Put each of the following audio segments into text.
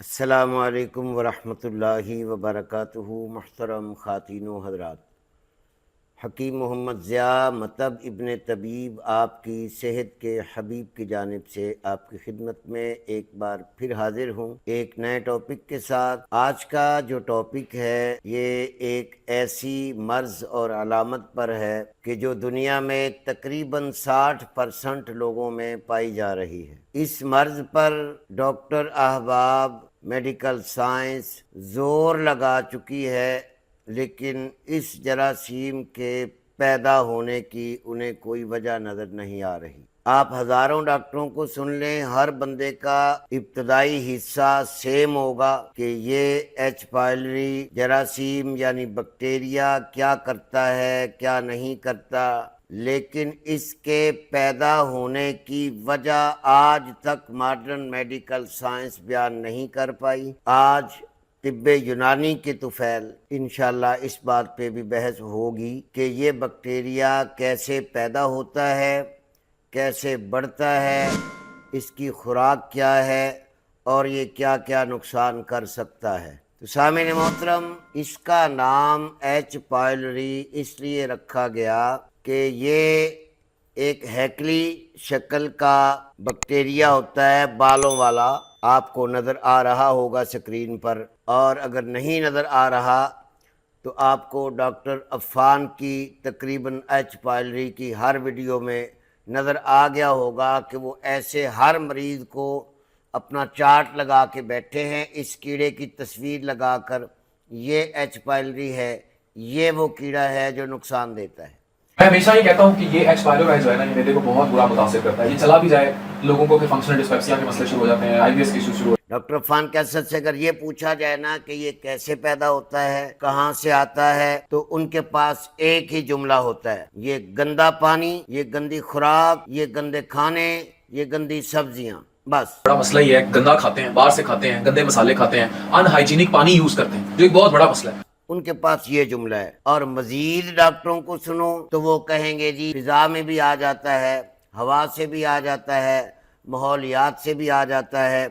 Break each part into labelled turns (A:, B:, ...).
A: السلام علیکم ورحمۃ اللہ وبرکاتہ۔ محترم خواتین و حضرات، حکیم محمد ضیاء مطب ابن طبیب آپ کی صحت کے حبیب کی جانب سے آپ کی خدمت میں ایک بار پھر حاضر ہوں ایک نئے ٹاپک کے ساتھ۔ آج کا جو ٹاپک ہے یہ ایک ایسی مرض اور علامت پر ہے کہ جو دنیا میں تقریباً 60% لوگوں میں پائی جا رہی ہے۔ اس مرض پر ڈاکٹر احباب میڈیکل سائنس زور لگا چکی ہے، لیکن اس جراثیم کے پیدا ہونے کی انہیں کوئی وجہ نظر نہیں آ رہی۔ آپ ہزاروں ڈاکٹروں کو سن لیں، ہر بندے کا ابتدائی حصہ سیم ہوگا کہ یہ ایچ پائلری جراثیم یعنی بیکٹیریا کیا کرتا ہے کیا نہیں کرتا، لیکن اس کے پیدا ہونے کی وجہ آج تک ماڈرن میڈیکل سائنس بیان نہیں کر پائی۔ آج طب یونانی کے طفیل انشاءاللہ اس بات پہ بھی بحث ہوگی کہ یہ بیکٹیریا کیسے پیدا ہوتا ہے، کیسے بڑھتا ہے، اس کی خوراک کیا ہے اور یہ کیا کیا نقصان کر سکتا ہے۔ تو سامعین محترم، اس کا نام ایچ پائلری اس لیے رکھا گیا کہ یہ ایک ہیکلی شکل کا بیکٹیریا ہوتا ہے، بالوں والا۔ آپ کو نظر آ رہا ہوگا سکرین پر، اور اگر نہیں نظر آ رہا تو آپ کو ڈاکٹر عفان کی تقریباً ایچ پائلری کی ہر ویڈیو میں نظر آ گیا ہوگا کہ وہ ایسے ہر مریض کو اپنا چارٹ لگا کے بیٹھے ہیں، اس کیڑے کی تصویر لگا کر، یہ ایچ پائلری ہے، یہ وہ کیڑا ہے جو نقصان دیتا ہے۔
B: میں ہمیشہ یہ کہتا ہوں کہ یہ ایچ پائلورائی جو ہے نا، یہ میدے کو بہت برا متاثر کرتا ہے۔ یہ چلا بھی جائے لوگوں کو کہ فنکشنل ڈسپیپسیا کے مسئلے شروع ہو جاتے ہیں، آئی بی ایس کے ایشو شروع ہو۔
A: ڈاکٹر عفان کیسٹ سے اگر یہ پوچھا جائے نا کہ یہ کیسے پیدا ہوتا ہے، کہاں سے آتا ہے، تو ان کے پاس ایک ہی جملہ ہوتا ہے: یہ گندا پانی، یہ گندی خوراک، یہ گندے کھانے، یہ گندی سبزیاں۔ بس
B: بڑا مسئلہ یہ ہے، گندا کھاتے ہیں، باہر سے کھاتے ہیں، گندے مسالے کھاتے ہیں، ان ہائیجینک پانی یوز کرتے ہیں، جو ایک بہت بڑا مسئلہ ہے۔
A: ان کے پاس یہ جملہ ہے۔ اور مزید ڈاکٹروں کو سنو تو وہ کہیں گے جی فضا میں بھی آ جاتا ہے، ہوا سے بھی آ جاتا ہے، ماحولیات سے بھی آ جاتا ہے،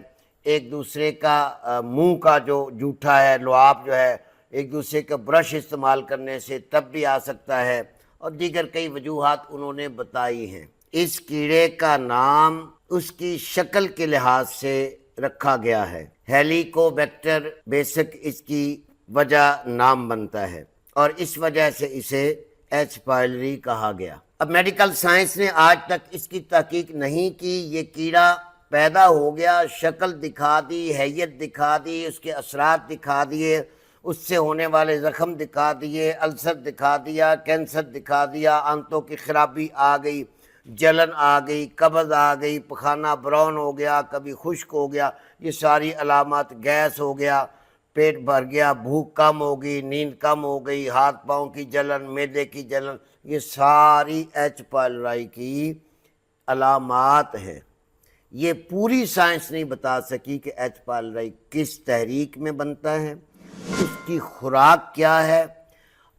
A: ایک دوسرے کا منہ کا جو جوٹھا ہے، لعاب جو ہے، ایک دوسرے کا برش استعمال کرنے سے تب بھی آ سکتا ہے، اور دیگر کئی وجوہات انہوں نے بتائی ہیں۔ اس کیڑے کا نام اس کی شکل کے لحاظ سے رکھا گیا ہے، ہیلیکوبیکٹر بیسک اس کی وجہ نام بنتا ہے، اور اس وجہ سے اسے ایچ پائلری کہا گیا۔ اب میڈیکل سائنس نے آج تک اس کی تحقیق نہیں کی، یہ کیڑا پیدا ہو گیا، شکل دکھا دی، حیت دکھا دی، اس کے اثرات دکھا دیے، اس سے ہونے والے زخم دکھا دیے، السر دکھا دیا، کینسر دکھا دیا، آنتوں کی خرابی آ گئی، جلن آ گئی، قبض آ گئی، پخانہ براؤن ہو گیا، کبھی خشک ہو گیا، یہ ساری علامات، گیس ہو گیا، پیٹ بھر گیا، بھوک کم ہو گئی، نیند کم ہو گئی، ہاتھ پاؤں کی جلن، معدے کی جلن، یہ ساری ایچ پائلورائی کی علامات ہیں۔ یہ پوری سائنس نہیں بتا سکی کہ ایچ پائلورائی کس تحریک میں بنتا ہے، اس کی خوراک کیا ہے۔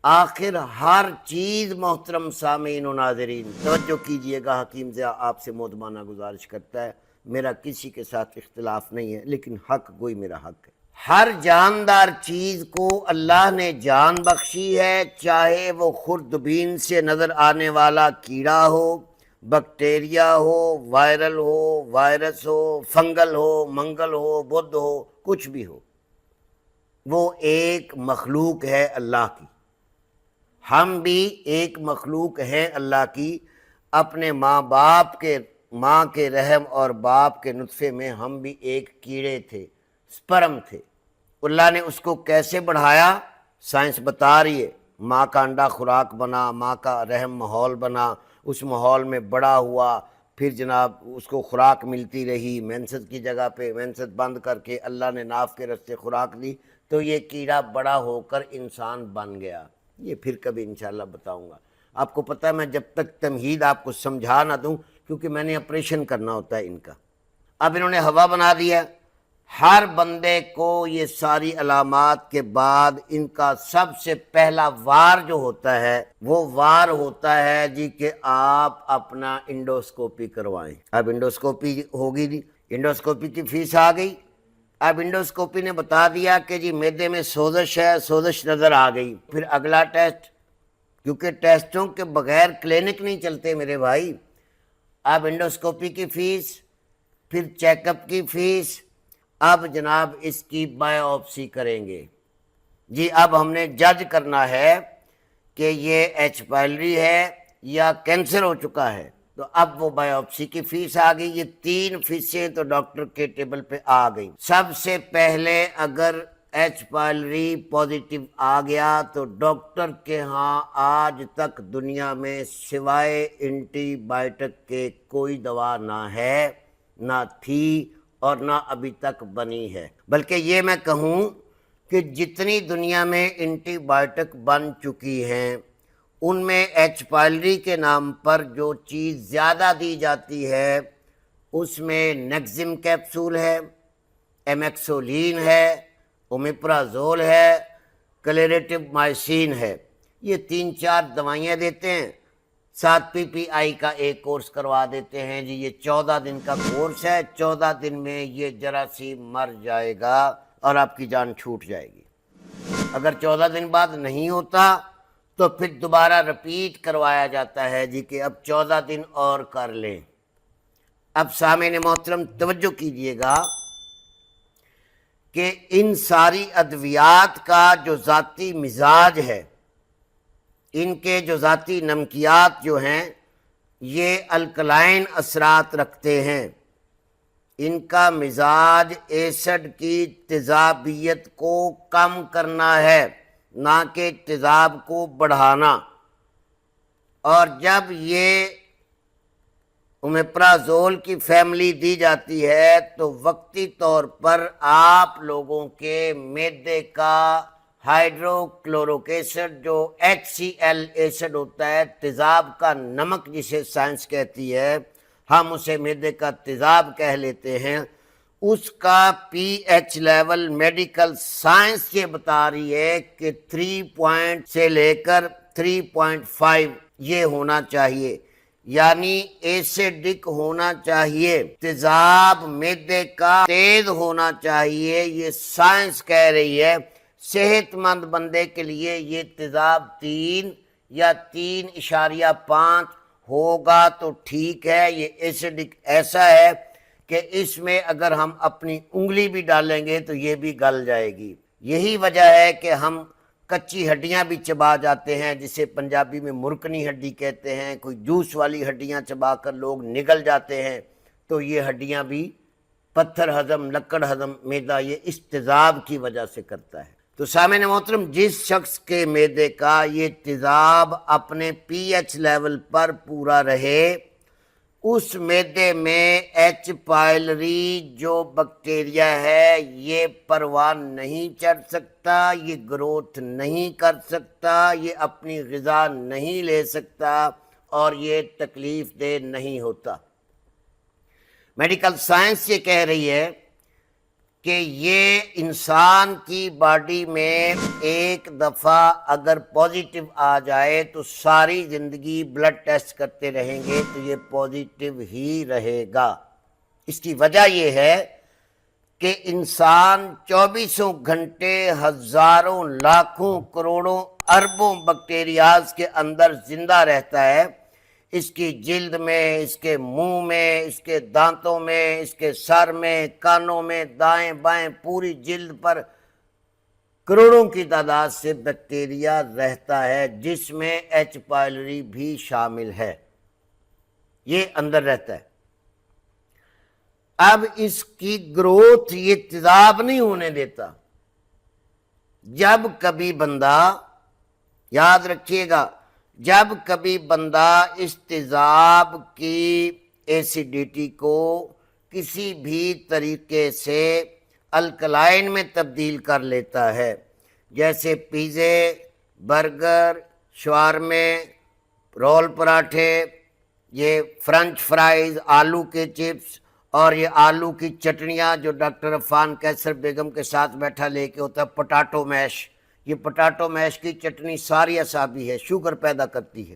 A: آخر ہر چیز، محترم سامعین و ناظرین توجہ کیجئے گا، حکیم ضیاء آپ سے مودبانہ گزارش کرتا ہے، میرا کسی کے ساتھ اختلاف نہیں ہے، لیکن حق گوئی میرا حق ہے۔ ہر جاندار چیز کو اللہ نے جان بخشی ہے، چاہے وہ خوردبین سے نظر آنے والا کیڑا ہو، بیکٹیریا ہو، وائرل ہو، وائرس ہو، فنگل ہو، منگل ہو، بدھ ہو، کچھ بھی ہو، وہ ایک مخلوق ہے اللہ کی۔ ہم بھی ایک مخلوق ہیں اللہ کی، اپنے ماں کے رحم اور باپ کے نطفے میں ہم بھی ایک کیڑے تھے، سپرم تھے۔ اللہ نے اس کو کیسے بڑھایا، سائنس بتا رہی ہے۔ ماں کا انڈا خوراک بنا، ماں کا رحم ماحول بنا، اس ماحول میں بڑا ہوا، پھر جناب اس کو خوراک ملتی رہی، مینسز کی جگہ پہ مینسز بند کر کے اللہ نے ناف کے رستے خوراک دی، تو یہ کیڑا بڑا ہو کر انسان بن گیا۔ یہ پھر کبھی انشاءاللہ بتاؤں گا آپ کو۔ پتہ ہے میں جب تک تمہید آپ کو سمجھا نہ دوں، کیونکہ میں نے آپریشن کرنا ہوتا ہے ان کا۔ اب انہوں نے ہوا بنا دیا، ہر بندے کو یہ ساری علامات کے بعد ان کا سب سے پہلا وار جو ہوتا ہے وہ وار ہوتا ہے جی کہ آپ اپنا انڈوسکوپی کروائیں۔ اب انڈوسکوپی ہوگی جی، انڈوسکوپی کی فیس آ گئی، اب انڈوسکوپی نے بتا دیا کہ جی معدے میں سوزش ہے، سوزش نظر آ گئی، پھر اگلا ٹیسٹ، کیونکہ ٹیسٹوں کے بغیر کلینک نہیں چلتے میرے بھائی۔ اب انڈوسکوپی کی فیس، پھر چیک اپ کی فیس، اب جناب اس کی بایوپسی کریں گے جی۔ اب ہم نے جج کرنا ہے کہ یہ ایچ پائلری ہے یا کینسر ہو چکا ہے، تو اب وہ بایوپسی کی فیس آ گئی۔ یہ 3 فیسیں تو ڈاکٹر کے ٹیبل پہ آ گئی۔ سب سے پہلے اگر ایچ پائلری پازیٹیو آ گیا تو ڈاکٹر کے ہاں آج تک دنیا میں سوائے اینٹی بائیوٹک کے کوئی دوا نہ ہے، نہ تھی اور نہ ابھی تک بنی ہے۔ بلکہ یہ میں کہوں کہ جتنی دنیا میں اینٹی بائیوٹک بن چکی ہیں ان میں ایچ پائلری کے نام پر جو چیز زیادہ دی جاتی ہے اس میں نیکزم کیپسول ہے، ایمیکسولین ہے، اومیپرازول ہے، کلیریٹو مائسین ہے۔ یہ 3-4 دوائیاں دیتے ہیں، 7 PPI کا ایک کورس کروا دیتے ہیں جی۔ یہ 14 دن کا کورس ہے، 14 دن میں یہ جراثیم مر جائے گا اور آپ کی جان چھوٹ جائے گی۔ اگر 14 دن بعد نہیں ہوتا تو پھر دوبارہ رپیٹ کروایا جاتا ہے جی کہ اب 14 دن اور کر لیں۔ اب سامعین محترم توجہ کیجئے گا کہ ان ساری ادویات کا جو ذاتی مزاج ہے، ان کے جو ذاتی نمکیات جو ہیں یہ الکلائن اثرات رکھتے ہیں۔ ان کا مزاج ایسڈ کی تیزابیت کو کم کرنا ہے، نہ کہ تیزاب کو بڑھانا۔ اور جب یہ اومیپرازول کی فیملی دی جاتی ہے تو وقتی طور پر آپ لوگوں کے معدے کا ہائیڈرو کلورک ایسڈ جو HCl ایسڈ ہوتا ہے، تیزاب کا نمک جسے سائنس کہتی ہے، ہم اسے معدے کا تیزاب کہہ لیتے ہیں، اس کا P H level medical science یہ بتا رہی ہے کہ 3 سے لے کر 3.5 یہ ہونا چاہیے، یعنی ایسیڈک ہونا چاہیے، تیزاب معدے کا تیز ہونا چاہیے۔ یہ سائنس کہہ رہی ہے صحت مند بندے کے لیے یہ تیزاب 3 یا 3.5 ہوگا تو ٹھیک ہے۔ یہ ایسیڈک ایسا ہے کہ اس میں اگر ہم اپنی انگلی بھی ڈالیں گے تو یہ بھی گل جائے گی۔ یہی وجہ ہے کہ ہم کچی ہڈیاں بھی چبا جاتے ہیں، جسے پنجابی میں مرکنی ہڈی کہتے ہیں، کوئی جوس والی ہڈیاں چبا کر لوگ نگل جاتے ہیں، تو یہ ہڈیاں بھی پتھر ہضم، لکڑ ہضم، معدہ یہ اس تیزاب کی وجہ سے کرتا ہے۔ تو سامعین محترم جس شخص کے معدے کا یہ تیزاب اپنے پی ایچ لیول پر پورا رہے، اس معدے میں ایچ پائلری جو بکٹیریا ہے یہ پروان نہیں چڑھ سکتا، یہ گروتھ نہیں کر سکتا، یہ اپنی غذا نہیں لے سکتا اور یہ تکلیف دہ نہیں ہوتا۔ میڈیکل سائنس یہ کہہ رہی ہے کہ یہ انسان کی باڈی میں ایک دفعہ اگر پازیٹیو آ جائے تو ساری زندگی بلڈ ٹیسٹ کرتے رہیں گے تو یہ پازیٹیو ہی رہے گا۔ اس کی وجہ یہ ہے کہ انسان 24 گھنٹے ہزاروں، لاکھوں، کروڑوں، اربوں بیکٹیریاز کے اندر زندہ رہتا ہے۔ اس کی جلد میں، اس کے منہ میں، اس کے دانتوں میں، اس کے سر میں، کانوں میں، دائیں بائیں پوری جلد پر کروڑوں کی تعداد سے بیکٹیریا رہتا ہے، جس میں ایچ پائلری بھی شامل ہے، یہ اندر رہتا ہے۔ اب اس کی گروتھ یہ تیزاب نہیں ہونے دیتا۔ جب کبھی بندہ، یاد رکھیے گا، جب کبھی بندہ اس تیزاب کی ایسیڈیٹی کو کسی بھی طریقے سے الکلائن میں تبدیل کر لیتا ہے، جیسے پیزے، برگر، شوارمے، رول پراٹھے، یہ فرنچ فرائز، آلو کے چپس اور یہ آلو کی چٹنیاں جو ڈاکٹر عفان کیسر بیگم کے ساتھ بیٹھا لے کے ہوتا ہے، پٹاٹو میش، یہ پٹاٹو میش کی چٹنی ساری اعصابی ہے، شوگر پیدا کرتی ہے،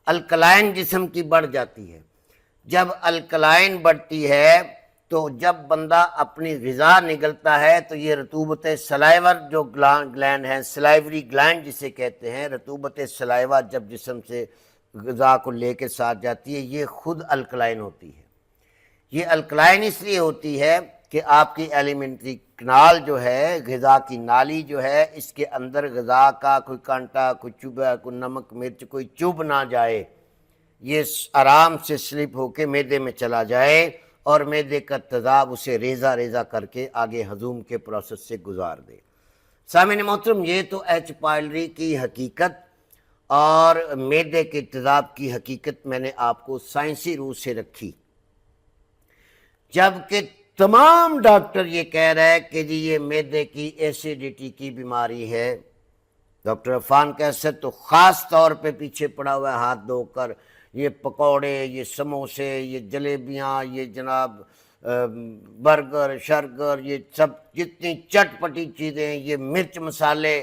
A: الکلائن جسم کی بڑھ جاتی ہے۔ جب الکلائن بڑھتی ہے تو جب بندہ اپنی غذا نگلتا ہے تو یہ رطوبت سلائیور جو گلینڈ ہیں، سلائیوری گلینڈ جسے کہتے ہیں، رطوبت سلائیوا جب جسم سے غذا کو لے کے ساتھ جاتی ہے، یہ خود الکلائن ہوتی ہے۔ یہ الکلائن اس لیے ہوتی ہے کہ آپ کی ایلیمنٹری کنال جو ہے، غذا کی نالی جو ہے، اس کے اندر غذا کا کوئی کانٹا، کوئی چبھا، کوئی نمک مرچ کوئی چبھ نہ جائے، یہ آرام سے سلپ ہو کے معدے میں چلا جائے اور معدے کا تیزاب اسے ریزہ ریزہ کر کے آگے ہضم کے پروسیس سے گزار دے۔ سامعین محترم، یہ تو ایچ پائلری کی حقیقت اور معدے کے تیزاب کی حقیقت میں نے آپ کو سائنسی روح سے رکھی، جبکہ تمام ڈاکٹر یہ کہہ رہے ہیں کہ جی یہ معدے کی ایسیڈیٹی کی بیماری ہے۔ ڈاکٹر عرفان کیسر تو خاص طور پہ پیچھے پڑا ہوا ہے ہاتھ دھو کر، یہ پکوڑے، یہ سموسے، یہ جلیبیاں، یہ جناب برگر شرگر، یہ سب جتنی چٹ پٹی چیزیں، یہ مرچ مسالے،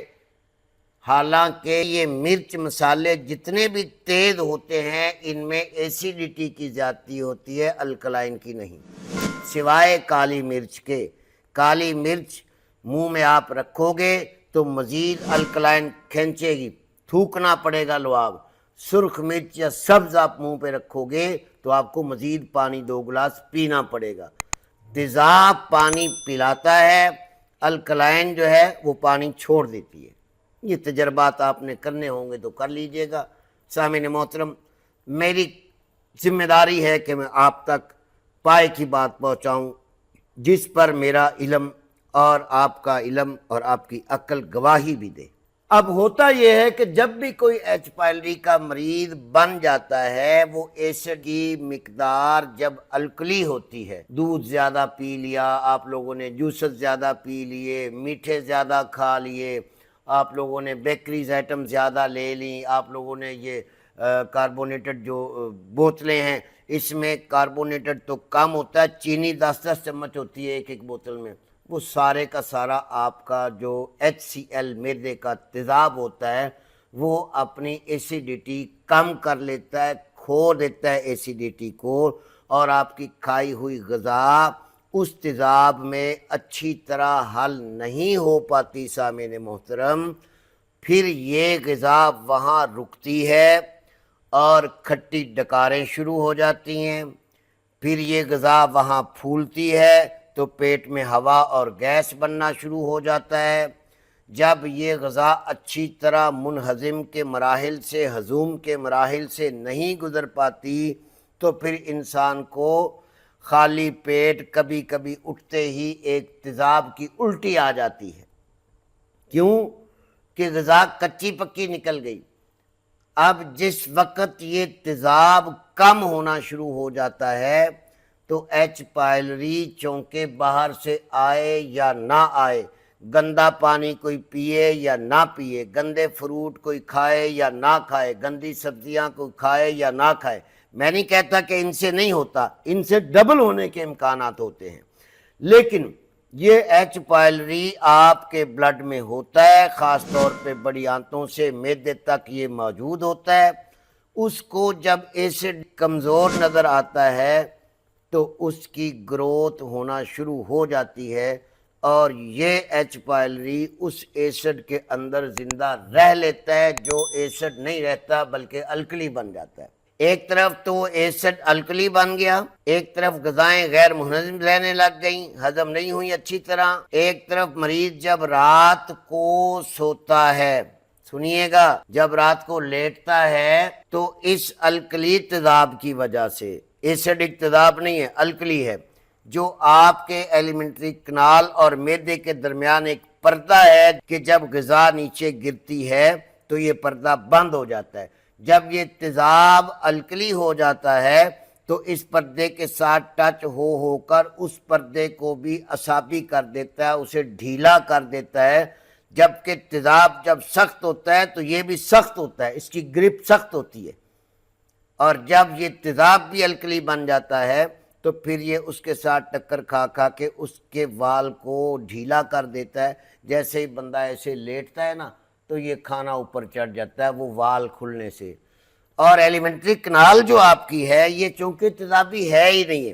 A: حالانکہ یہ مرچ مسالے جتنے بھی تیز ہوتے ہیں ان میں ایسیڈیٹی کی زیادتی ہوتی ہے، الکلائن کی نہیں، سوائے کالی مرچ کے۔ کالی مرچ منہ میں آپ رکھو گے تو مزید الکلائن کھینچے گی، تھوکنا پڑے گا لعاب۔ سرخ مرچ یا سبز آپ منہ پہ رکھو گے تو آپ کو مزید پانی 2 گلاس پینا پڑے گا۔ تیزاب پانی پلاتا ہے، الکلائن جو ہے وہ پانی چھوڑ دیتی ہے۔ یہ تجربات آپ نے کرنے ہوں گے تو کر لیجئے گا۔ سامعین محترم، میری ذمہ داری ہے کہ میں آپ تک پائے کی بات پہنچاؤں جس پر میرا علم اور آپ کا علم اور آپ کی عقل گواہی بھی دے۔ اب ہوتا یہ ہے کہ جب بھی کوئی ایچ پائلری کا مریض بن جاتا ہے، وہ ایسڈ کی مقدار جب الکلی ہوتی ہے، دودھ زیادہ پی لیا آپ لوگوں نے، جوسز زیادہ پی لیے، میٹھے زیادہ کھا لیے آپ لوگوں نے، بیکریز آئٹم زیادہ لے لیں آپ لوگوں نے، یہ کاربونیٹڈ جو بوتلیں ہیں اس میں کاربونیٹڈ تو کم ہوتا ہے، چینی 10 چمچ ہوتی ہے ایک بوتل میں، وہ سارے کا سارا آپ کا جو HCl معدے کا تیزاب ہوتا ہے وہ اپنی ایسیڈیٹی کم کر لیتا ہے، کھو دیتا ہے ایسیڈیٹی کو، اور آپ کی کھائی ہوئی غذا اس تیزاب میں اچھی طرح حل نہیں ہو پاتی۔ سامعین محترم، پھر یہ غذا وہاں رکتی ہے اور کھٹی ڈکاریں شروع ہو جاتی ہیں، پھر یہ غذا وہاں پھولتی ہے تو پیٹ میں ہوا اور گیس بننا شروع ہو جاتا ہے۔ جب یہ غذا اچھی طرح منہضم کے مراحل سے، ہضم کے مراحل سے نہیں گزر پاتی تو پھر انسان کو خالی پیٹ کبھی کبھی اٹھتے ہی ایک تیزاب کی الٹی آ جاتی ہے۔ کیوں؟ کہ غذا کچی پکی نکل گئی۔ اب جس وقت یہ تیزاب کم ہونا شروع ہو جاتا ہے تو ایچ پائلری چونکہ باہر سے آئے یا نہ آئے، گندا پانی کوئی پیے یا نہ پیے، گندے فروٹ کوئی کھائے یا نہ کھائے، گندی سبزیاں کوئی کھائے یا نہ کھائے، میں نہیں کہتا کہ ان سے نہیں ہوتا، ان سے ڈبل ہونے کے امکانات ہوتے ہیں، لیکن یہ ایچ پائلری آپ کے بلڈ میں ہوتا ہے، خاص طور پہ بڑی آنتوں سے معدے تک یہ موجود ہوتا ہے۔ اس کو جب ایسڈ کمزور نظر آتا ہے تو اس کی گروتھ ہونا شروع ہو جاتی ہے، اور یہ ایچ پائلری اس ایسڈ کے اندر زندہ رہ لیتا ہے جو ایسڈ نہیں رہتا بلکہ الکلی بن جاتا ہے۔ ایک طرف تو ایسڈ الکلی بن گیا، ایک طرف غذائیں غیر منہضم رہنے لگ گئیں، ہضم نہیں ہوئی اچھی طرح، ایک طرف مریض جب رات کو سوتا ہے، سنیے گا، جب رات کو لیٹتا ہے تو اس الکلی تیزاب کی وجہ سے، ایسڈک تیزاب نہیں ہے، الکلی ہے، جو آپ کے ایلیمنٹری کنال اور معدے کے درمیان ایک پردہ ہے کہ جب غذا نیچے گرتی ہے تو یہ پردہ بند ہو جاتا ہے۔ جب یہ تیزاب الکلی ہو جاتا ہے تو اس پردے کے ساتھ ٹچ ہو کر اس پردے کو بھی اصابی کر دیتا ہے، اسے ڈھیلا کر دیتا ہے، جبکہ تیزاب جب سخت ہوتا ہے تو یہ بھی سخت ہوتا ہے، اس کی گرپ سخت ہوتی ہے، اور جب یہ تیزاب بھی الکلی بن جاتا ہے تو پھر یہ اس کے ساتھ ٹکر کھا کے اس کے وال کو ڈھیلا کر دیتا ہے، جیسے ہی بندہ ایسے لیٹتا ہے نا تو یہ کھانا اوپر چڑھ جاتا ہے وہ وال کھلنے سے۔ اور ایلیمنٹری کنال جو آپ کی ہے یہ چونکہ تیزابی ہے ہی نہیں ہے،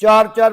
A: 4-4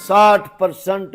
A: 60%